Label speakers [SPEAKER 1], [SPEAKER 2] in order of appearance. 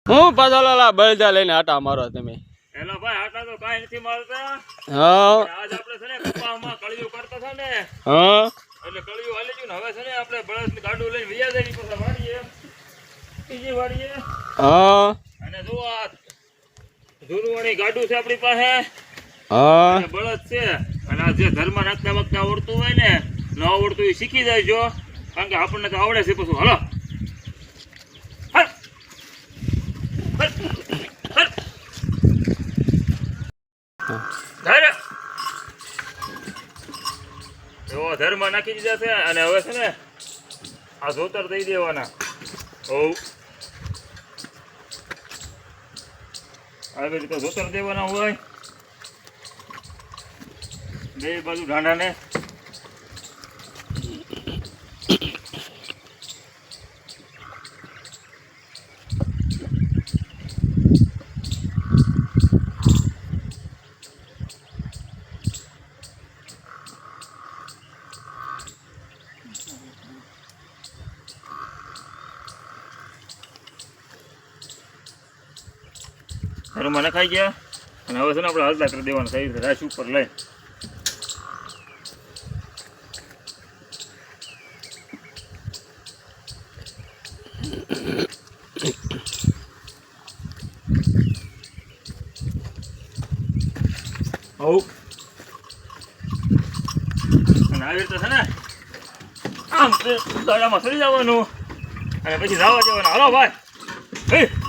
[SPEAKER 1] હું પાછા બળદા લઈને આટા મારો તમે.
[SPEAKER 2] એલા ભાઈ આટા તો કાઈ નથી મારતા.
[SPEAKER 1] હા
[SPEAKER 2] આજ આપણે છે ને કપામાં કળિયું કરતા હતા ને.
[SPEAKER 1] હા
[SPEAKER 2] એટલે કળિયું હાલી ગયું ને હવે છે ને આપણે બળદની ગાડું લઈને વિયા જઈ પછી વાડીએ. બીજી વાડીએ.
[SPEAKER 1] હા
[SPEAKER 2] અને જો આ જૂનવાણી ગાડું છે આપણી પાસે.
[SPEAKER 1] હા
[SPEAKER 2] બળદ છે અને આ જે ધર્મ નાખતા વખતે આવડતું હોય ને ન આવડતું એ શીખી જાય કારણ કે આપણને તો આવડે છે પછી હલો એવો ધર્મ નાખી દીધા છે અને હવે છે ને આ જોતર દઈ દેવાના. આવી રીતે જોતર દેવાના હોય બે બાજુ ઢાંડાને. ધર્મ નખાઈ ગયા અને હવે છે ને આપણે હલતા કરી દેવાના સહી રાશ ઉપર લઈ. અને આવી રીતે છે ને આમ દડામાં ચડી જવાનું અને પછી જવા જવાના. હાલો ભાઈ.